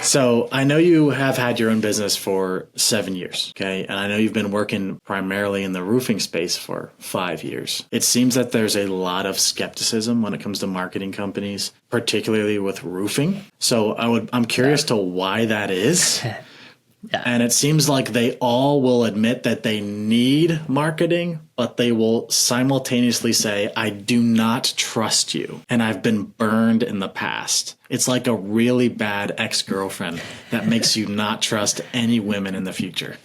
So I know you have had your own business for 7 years, okay? And I know you've been working primarily in the roofing space for 5 years. It seems that there's a lot of skepticism when it comes to marketing companies, particularly with roofing. So I'm curious to why that is. Yeah. And it seems like they all will admit that they need marketing, but they will simultaneously say, I do not trust you. And I've been burned in the past. It's like a really bad ex-girlfriend that makes you not trust any women in the future.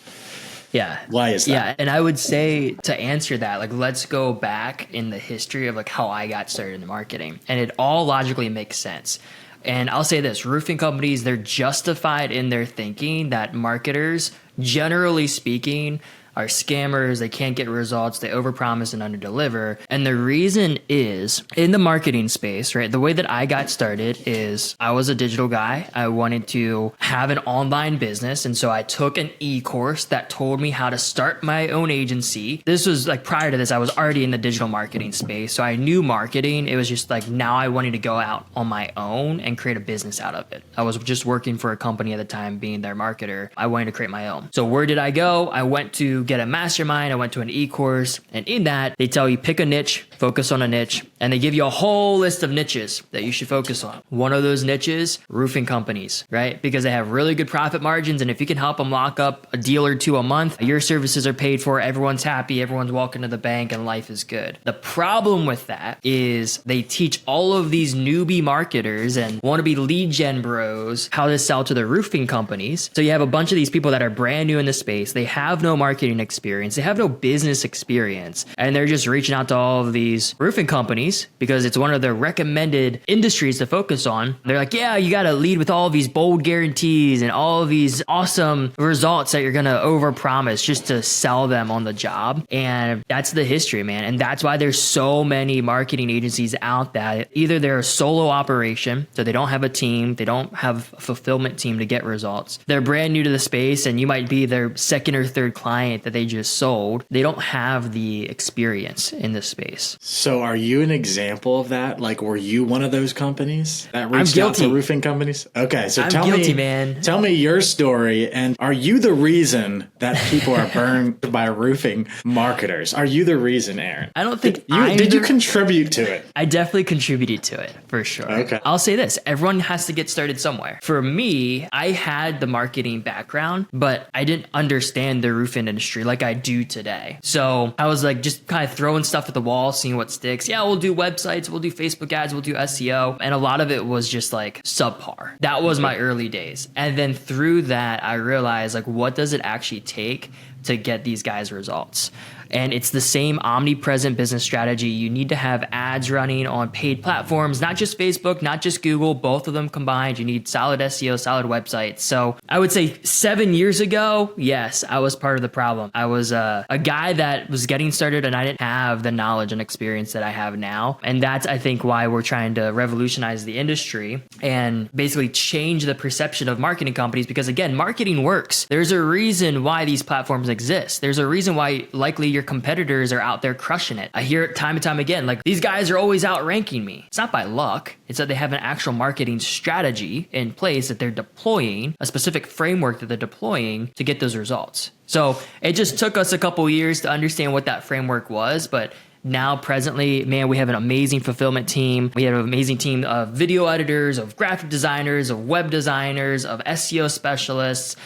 Yeah. Why is that? Yeah. And I would say to answer that, like, let's go back in the history of like how I got started in marketing. And it all logically makes sense. And I'll say this, roofing companies, they're justified in their thinking that marketers, generally speaking, are scammers. They can't get results. They overpromise and underdeliver. And the reason is in the marketing space, right? The way that I got started is I was a digital guy. I wanted to have an online business. And so I took an e-course that told me how to start my own agency. This was like prior to this, I was already in the digital marketing space. So I knew marketing. It was just like now I wanted to go out on my own and create a business out of it. I was just working for a company at the time, being their marketer. I wanted to create my own. So where did I go? I went to get a mastermind. I went to an e-course, and in that they tell you pick a niche, focus on a niche, and they give you a whole list of niches that you should focus on. One of those niches, roofing companies, right? Because they have really good profit margins, and if you can help them lock up a deal or two a month, your services are paid for, everyone's happy, everyone's walking to the bank, and life is good. The problem with that is they teach all of these newbie marketers and wannabe lead gen bros how to sell to the roofing companies. So you have a bunch of these people that are brand new in the space. They have no marketing experience. They have no business experience. And they're just reaching out to all of these roofing companies because it's one of their recommended industries to focus on. They're like, yeah, you got to lead with all of these bold guarantees and all of these awesome results that you're going to overpromise just to sell them on the job. And that's the history, man. And that's why there's so many marketing agencies out there. Either they're a solo operation, so they don't have a team. They don't have a fulfillment team to get results. They're brand new to the space, and you might be their second or third client that they just sold. They don't have the experience in this space. So are you an example of that? Like, were you one of those companies that reached out to roofing companies? Okay, so tell me your story. And are you the reason that people are burned by roofing marketers? Are you the reason, Aaron? I don't think did you contribute to it? I definitely contributed to it, for sure. Okay. I'll say this, everyone has to get started somewhere. For me, I had the marketing background, but I didn't understand the roof industry like I do today. So I was like just kind of throwing stuff at the wall, seeing what sticks. Yeah, we'll do websites, we'll do Facebook ads, we'll do SEO. And a lot of it was just like subpar. That was my early days. And then through that, I realized like, what does it actually take to get these guys results? And it's the same omnipresent business strategy. You need to have ads running on paid platforms, not just Facebook, not just Google, both of them combined. You need solid SEO, solid websites. So I would say 7 years ago, yes, I was part of the problem. I was a guy that was getting started and I didn't have the knowledge and experience that I have now. And that's, I think, why we're trying to revolutionize the industry and basically change the perception of marketing companies. Because again, marketing works. There's a reason why these platforms exist. There's a reason why likely your competitors are out there crushing it. I hear it time and time again, like these guys are always outranking me. It's not by luck. It's that they have an actual marketing strategy in place that they're deploying, a specific framework that they're deploying to get those results. So it just took us a couple years to understand what that framework was, but now presently, man, we have an amazing fulfillment team. We have an amazing team of video editors, of graphic designers, of web designers, of SEO specialists.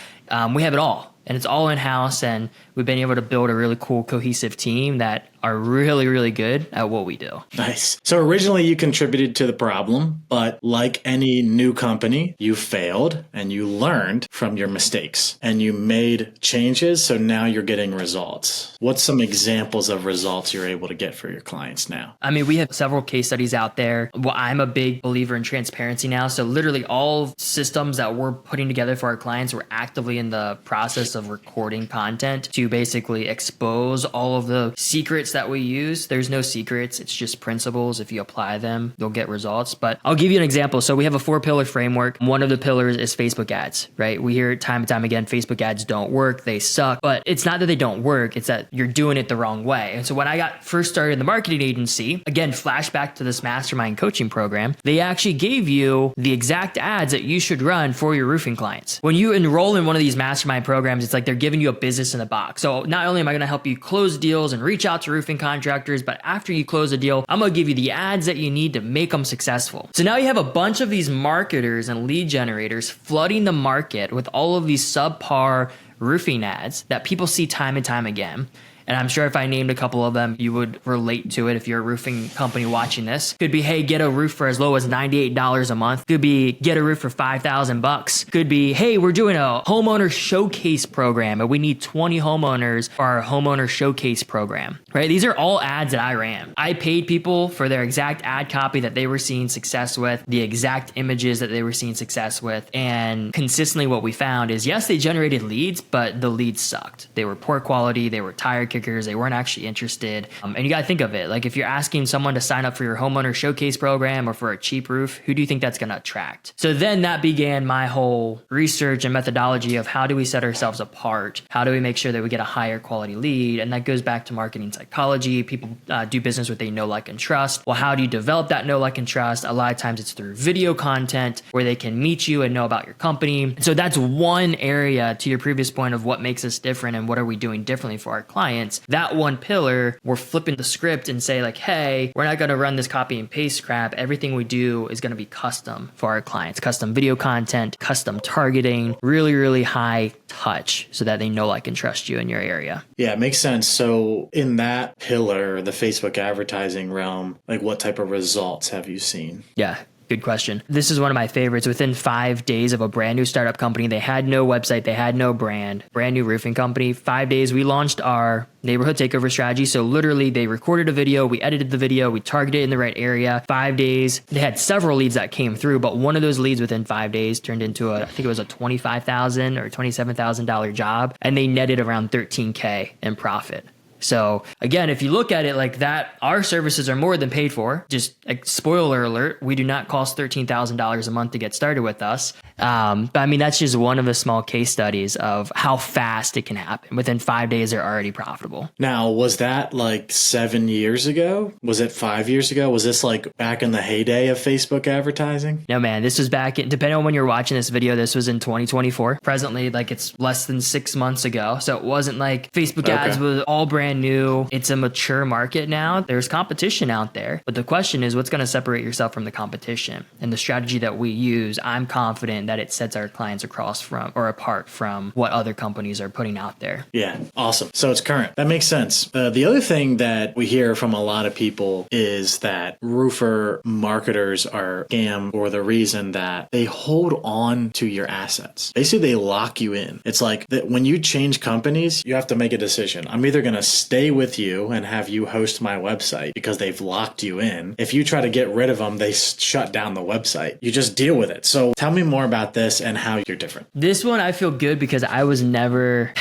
We have it all. And it's all in-house, and we've been able to build a really cool, cohesive team that are really, really good at what we do. Nice. So originally you contributed to the problem, but like any new company, you failed and you learned from your mistakes and you made changes. So now you're getting results. What's some examples of results you're able to get for your clients now? I mean, we have several case studies out there. Well, I'm a big believer in transparency now. So literally all systems that we're putting together for our clients, we're actively in the process of recording content to basically expose all of the secrets that we use, there's no secrets. It's just principles. If you apply them, you'll get results. But I'll give you an example. So we have a 4-pillar framework. One of the pillars is Facebook ads, right? We hear time and time again, Facebook ads don't work. They suck. But it's not that they don't work. It's that you're doing it the wrong way. And so when I got first started in the marketing agency, again, flashback to this mastermind coaching program, they actually gave you the exact ads that you should run for your roofing clients. When you enroll in one of these mastermind programs, it's like they're giving you a business in a box. So not only am I going to help you close deals and reach out to roofing contractors, but after you close a deal, I'm going to give you the ads that you need to make them successful. So now you have a bunch of these marketers and lead generators flooding the market with all of these subpar roofing ads that people see time and time again. And I'm sure if I named a couple of them, you would relate to it if you're a roofing company watching this. Could be, hey, get a roof for as low as $98 a month. Could be, get a roof for $5,000. Could be, hey, we're doing a homeowner showcase program and we need 20 homeowners for our homeowner showcase program, right? These are all ads that I ran. I paid people for their exact ad copy that they were seeing success with, the exact images that they were seeing success with. And consistently what we found is, yes, they generated leads, but the leads sucked. They were poor quality. They were tire kickers. They weren't actually interested. And you got to think of it. Like if you're asking someone to sign up for your homeowner showcase program or for a cheap roof, who do you think that's going to attract? So then that began my whole research and methodology of how do we set ourselves apart? How do we make sure that we get a higher quality lead? And that goes back to marketing psychology. People do business with a know, like, and trust. Well, how do you develop that know, like, and trust? A lot of times it's through video content where they can meet you and know about your company. So that's one area, to your previous point, of what makes us different and what are we doing differently for our clients. That one pillar, we're flipping the script and say like, hey, we're not going to run this copy and paste crap. Everything we do is going to be custom for our clients, custom video content, custom targeting, really, really high touch so that they know, like, and trust you in your area. Yeah, it makes sense. So in that pillar, the Facebook advertising realm, like what type of results have you seen? Yeah. Good question. This is one of my favorites. Within 5 days of a brand new startup company, they had no website, they had no brand new roofing company. 5 days, we launched our neighborhood takeover strategy. So literally they recorded a video, we edited the video, we targeted it in the right area. 5 days, they had several leads that came through, but one of those leads within 5 days turned into I think it was a $25,000 or $27,000 job. And they netted around $13K in profit. So again, if you look at it like that, our services are more than paid for. Just like, spoiler alert, we do not cost $13,000 a month to get started with us. But I mean, that's just one of the small case studies of how fast it can happen. Within 5 days, they're already profitable. Now, was that like 7 years ago? Was it 5 years ago? Was this like back in the heyday of Facebook advertising? No, man, this was back in, depending on when you're watching this video, this was in 2024. Presently, like it's less than 6 months ago. So it wasn't like Facebook ads was all brand new. It's a mature market now. There's competition out there. But the question is, what's going to separate yourself from the competition? And the strategy that we use, I'm confident that it sets our clients apart from what other companies are putting out there. Yeah, awesome. So it's current. That makes sense. The other thing that we hear from a lot of people is that roofer marketers are scam for the reason that they hold on to your assets. Basically, they lock you in. It's like that when you change companies, you have to make a decision. I'm either going to stay with you and have you host my website because they've locked you in. If you try to get rid of them, they shut down the website. You just deal with it. So tell me more about this and how you're different. This one, I feel good because I was never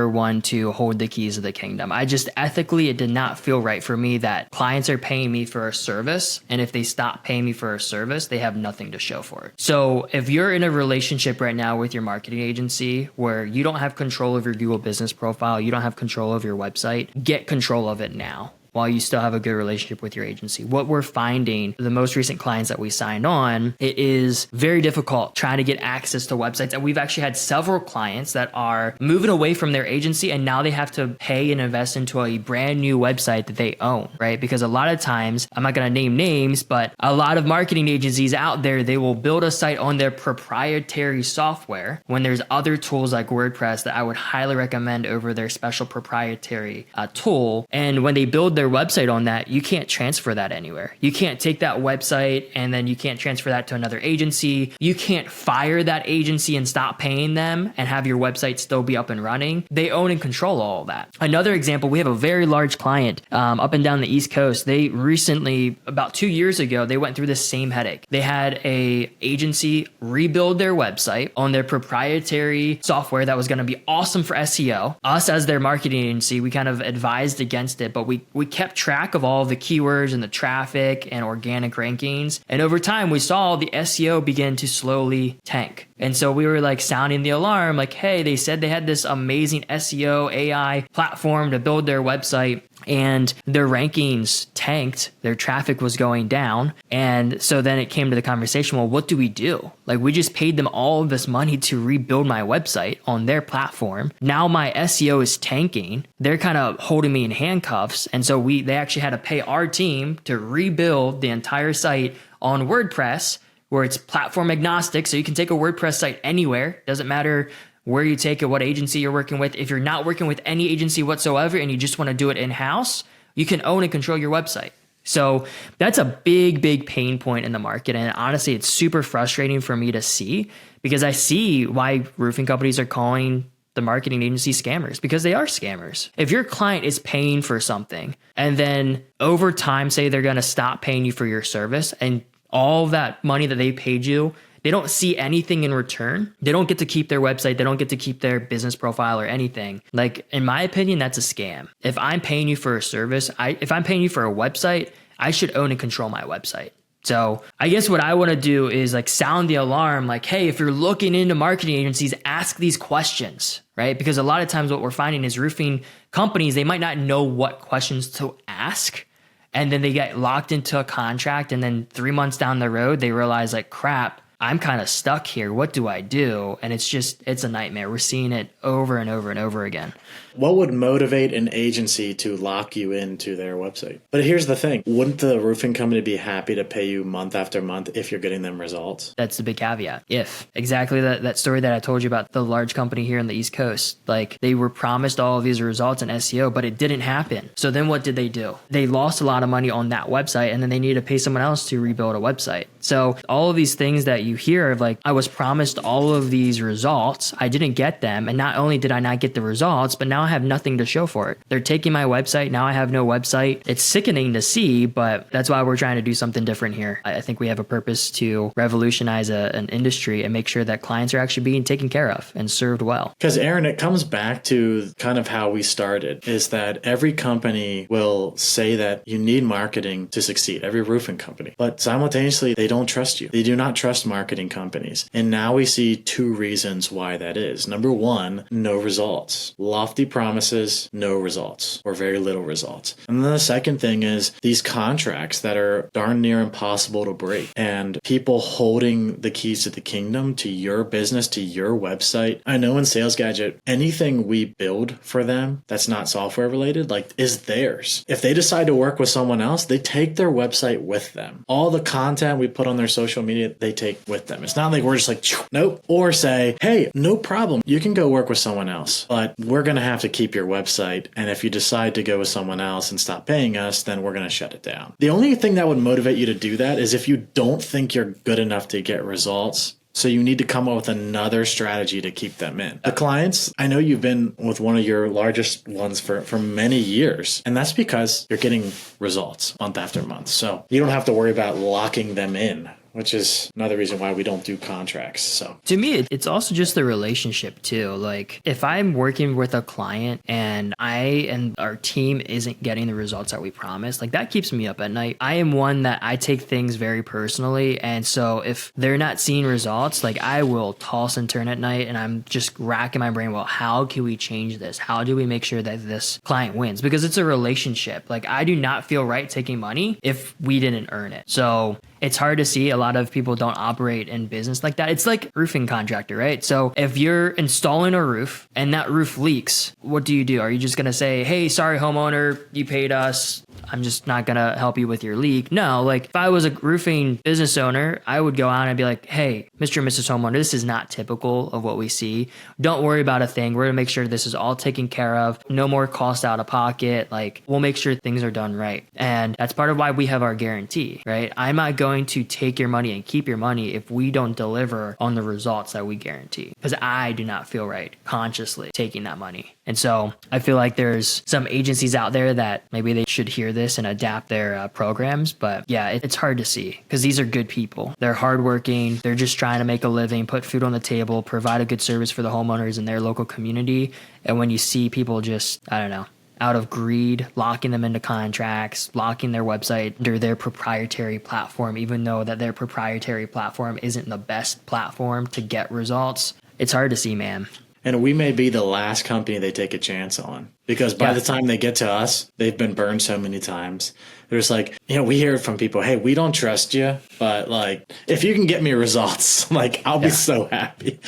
one to hold the keys of the kingdom. I just ethically, it did not feel right for me that clients are paying me for a service. And if they stop paying me for a service, they have nothing to show for it. So if you're in a relationship right now with your marketing agency where you don't have control of your Google business profile, you don't have control of your website, get control of it now while you still have a good relationship with your agency. What we're finding, the most recent clients that we signed on, it is very difficult trying to get access to websites. And we've actually had several clients that are moving away from their agency and now they have to pay and invest into a brand new website that they own, right? Because a lot of times, I'm not going to name names, but a lot of marketing agencies out there, they will build a site on their proprietary software when there's other tools like WordPress that I would highly recommend over their special proprietary tool. And when they build their their website on that, you can't transfer that anywhere. You can't take that website and then you can't transfer that to another agency. You can't fire that agency and stop paying them and have your website still be up and running. They own and control all of that. Another example, we have a very large client up and down the East Coast. They recently, about 2 years ago, they went through the same headache. They had a agency rebuild their website on their proprietary software that was going to be awesome for SEO. Us as their marketing agency, we kind of advised against it, but we kept track of all of the keywords and the traffic and organic rankings. And over time, we saw the SEO begin to slowly tank. And so we were like sounding the alarm, like, hey, they said they had this amazing SEO AI platform to build their website, and their rankings tanked, their traffic was going down. And so then it came to the conversation, well, what do we do? Like, we just paid them all of this money to rebuild my website on their platform. Now my SEO is tanking. They're kind of holding me in handcuffs. And so they actually had to pay our team to rebuild the entire site on WordPress, where it's platform agnostic. So you can take a WordPress site anywhere. Doesn't matter where you take it, what agency you're working with. If you're not working with any agency whatsoever and you just want to do it in-house, you can own and control your website. So that's a big, big pain point in the market. And honestly, it's super frustrating for me to see, because I see why roofing companies are calling the marketing agency scammers, because they are scammers. If your client is paying for something and then over time, say they're going to stop paying you for your service, and all that money that they paid you, they don't see anything in return. They don't get to keep their website. They don't get to keep their business profile or anything. Like, in my opinion, that's a scam. If I'm paying you for a service, if I'm paying you for a website, I should own and control my website. So I guess what I want to do is like sound the alarm, like, hey, if you're looking into marketing agencies, ask these questions, right? Because a lot of times what we're finding is roofing companies, they might not know what questions to ask. And then they get locked into a contract. And then 3 months down the road, they realize like, crap, I'm kind of stuck here. What do I do? And it's a nightmare. We're seeing it over and over and over again. What would motivate an agency to lock you into their website? But here's the thing. Wouldn't the roofing company be happy to pay you month after month if you're getting them results? That's the big caveat. If exactly that story that I told you about the large company here on the East Coast, like they were promised all of these results in SEO, but it didn't happen. So then what did they do? They lost a lot of money on that website, and then they needed to pay someone else to rebuild a website. So all of these things that you hear of, like, I was promised all of these results, I didn't get them. And not only did I not get the results, but now I have nothing to show for it. They're taking my website. Now I have no website. It's sickening to see, but that's why we're trying to do something different here. I think we have a purpose to revolutionize an industry and make sure that clients are actually being taken care of and served well. Because Aaron, it comes back to kind of how we started, is that every company will say that you need marketing to succeed, every roofing company, but simultaneously they don't trust you. They do not trust marketing companies. And now we see two reasons why that is. Number one, no results. Lofty promises, no results, or very little results. And then the second thing is these contracts that are darn near impossible to break, and people holding the keys to the kingdom, to your business, to your website. I know in Sales Gadget, anything we build for them that's not software related, like, is theirs. If they decide to work with someone else, they take their website with them. All the content we put on their social media, they take with them. It's not like we're just like, nope. Or say, hey, no problem. You can go work with someone else, but we're going to have to keep your website. And if you decide to go with someone else and stop paying us, then we're going to shut it down. The only thing that would motivate you to do that is if you don't think you're good enough to get results. So you need to come up with another strategy to keep them in. The clients, I know you've been with one of your largest ones for many years, and that's because you're getting results month after month. So you don't have to worry about locking them in, which is another reason why we don't do contracts. So to me, it's also just the relationship too. Like, if I'm working with a client and I and our team isn't getting the results that we promised, like, that keeps me up at night. I am one that I take things very personally. And so if they're not seeing results, like, I will toss and turn at night, and I'm just racking my brain. Well, how can we change this? How do we make sure that this client wins? Because it's a relationship. Like, I do not feel right taking money if we didn't earn it. So it's hard to see. A lot of people don't operate in business like that. It's like roofing contractor, right? So if you're installing a roof and that roof leaks, what do? Are you just going to say, hey, sorry, homeowner, you paid us, I'm just not going to help you with your leak. No, like if I was a roofing business owner, I would go out and be like, hey, Mr. and Mrs. Homeowner, this is not typical of what we see. Don't worry about a thing. We're going to make sure this is all taken care of. No more cost out of pocket. Like we'll make sure things are done right. And that's part of why we have our guarantee, right? I'm not going to take your money and keep your money if we don't deliver on the results that we guarantee, because I do not feel right consciously taking that money. And so I feel like there's some agencies out there that maybe they should hear this and adapt their programs. But yeah, it's hard to see because these are good people. They're hardworking. They're just trying to make a living, put food on the table, provide a good service for the homeowners in their local community. And when you see people just, I don't know, out of greed, locking them into contracts, locking their website under their proprietary platform, even though that their proprietary platform isn't the best platform to get results, it's hard to see, man. And we may be the last company they take a chance on, because by the time they get to us, they've been burned so many times. There's like, we hear it from people, hey, we don't trust you, but like, if you can get me results, like I'll be so happy.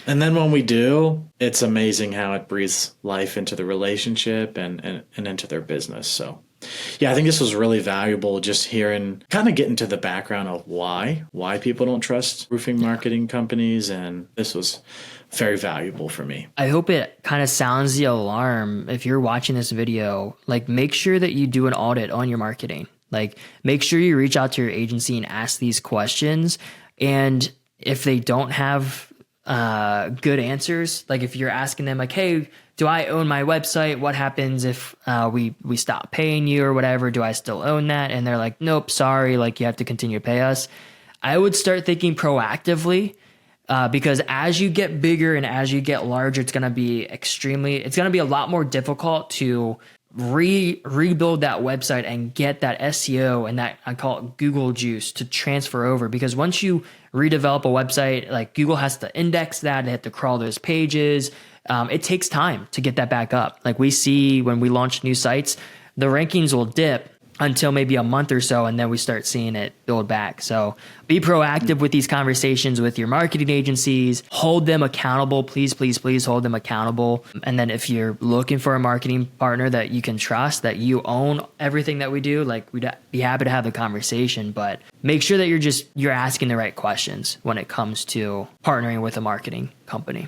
And then when we do, it's amazing how it breathes life into the relationship and into their business. So yeah, I think this was really valuable, just hearing, kind of getting to the background of why people don't trust roofing marketing companies. And this was very valuable for me. I hope it kind of sounds the alarm. If you're watching this video, like make sure that you do an audit on your marketing. Like make sure you reach out to your agency and ask these questions. And if they don't have good answers, like if you're asking them like, hey, do I own my website? What happens if we stop paying you or whatever? Do I still own that? And they're like, nope, sorry, like you have to continue to pay us. I would start thinking proactively, because as you get bigger and as you get larger, it's going to be a lot more difficult to rebuild that website and get that SEO and that, I call it Google juice, to transfer over. Because once you redevelop a website, like Google has to index that, they have to crawl those pages. It takes time to get that back up. Like we see when we launch new sites, the rankings will dip until maybe a month or so, and then we start seeing it build back. So be proactive with these conversations with your marketing agencies. Hold them accountable. Please, please, please hold them accountable. And then if you're looking for a marketing partner that you can trust, that you own everything that we do, like we'd be happy to have the conversation, but make sure that you're asking the right questions when it comes to partnering with a marketing company.